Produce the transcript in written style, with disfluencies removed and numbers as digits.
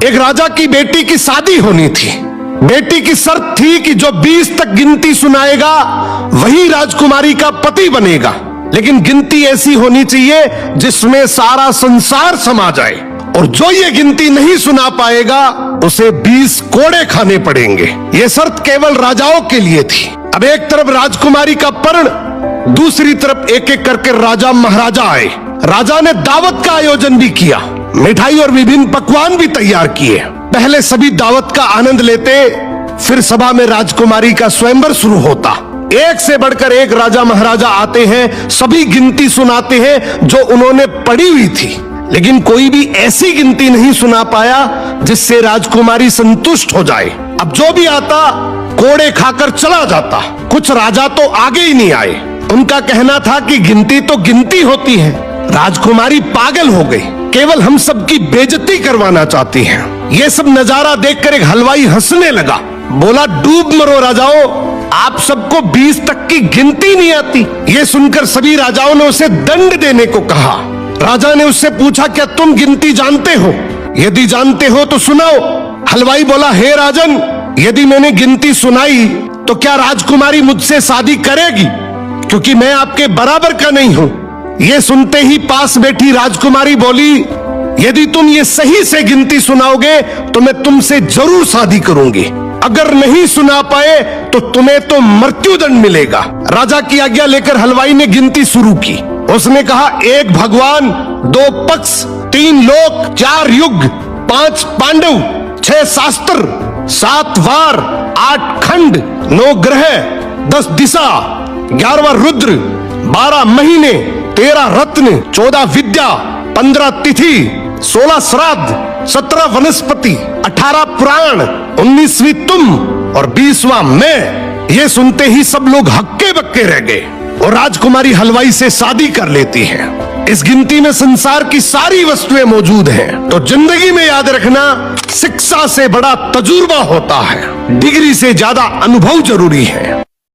एक राजा की बेटी की शादी होनी थी। बेटी की शर्त थी कि जो 20 तक गिनती सुनाएगा वही राजकुमारी का पति बनेगा, लेकिन गिनती ऐसी होनी चाहिए जिसमें सारा संसार समा जाए, और जो ये गिनती नहीं सुना पाएगा उसे 20 कोड़े खाने पड़ेंगे। ये शर्त केवल राजाओं के लिए थी। अब एक तरफ राजकुमारी का पर्ण, दूसरी तरफ एक एक करके राजा महाराजा आए। राजा ने दावत का आयोजन भी किया, मिठाई और विभिन्न पकवान भी तैयार किए। पहले सभी दावत का आनंद लेते, फिर सभा में राजकुमारी का स्वयंवर शुरू होता। एक से बढ़कर एक राजा महाराजा आते हैं, सभी गिनती सुनाते हैं जो उन्होंने पढ़ी हुई थी, लेकिन कोई भी ऐसी गिनती नहीं सुना पाया जिससे राजकुमारी संतुष्ट हो जाए। अब जो भी आता कोड़े खाकर चला जाता। कुछ राजा तो आगे ही नहीं आए। उनका कहना था कि गिनती तो गिनती होती है। राजकुमारी पागल हो गई, केवल हम सबकी बेइज्जती करवाना चाहती हैं। ये सब नजारा देखकर एक हलवाई हंसने लगा, बोला डूब मरो राजाओं, आप सबको 20 तक की गिनती नहीं आती। ये सुनकर सभी राजाओं ने उसे दंड देने को कहा। राजा ने उससे पूछा, क्या तुम गिनती जानते हो? यदि जानते हो तो सुनाओ। हलवाई बोला, हे राजन, यदि मैंने गिनती सुनाई तो क्या राजकुमारी मुझसे शादी करेगी, क्योंकि मैं आपके बराबर का नहीं हूँ। ये सुनते ही पास बैठी राजकुमारी बोली, यदि तुम ये सही से गिनती सुनाओगे तो मैं तुमसे जरूर शादी करूंगी, अगर नहीं सुना पाए तो तुम्हें तो मृत्युदंड मिलेगा। राजा की आज्ञा लेकर हलवाई ने गिनती शुरू की। उसने कहा, 1 भगवान, 2 पक्ष, 3 लोक, 4 युग, 5 पांडव, 6 शास्त्र, 7 वार, 8 खंड, 9 ग्रह, 10 दिशा, 11वां रुद्र, 12 महीने, 13 रत्न, 14 विद्या, 15 तिथि, 16 श्राद्ध, 17 वनस्पति, 18 पुराण, 19वीं तुम और 20वां मैं। ये सुनते ही सब लोग हक्के बक्के रह गए और राजकुमारी हलवाई से शादी कर लेती है। इस गिनती में संसार की सारी वस्तुएं मौजूद हैं। तो जिंदगी में याद रखना, शिक्षा से बड़ा तजुर्बा होता है, डिग्री से ज्यादा अनुभव जरूरी है।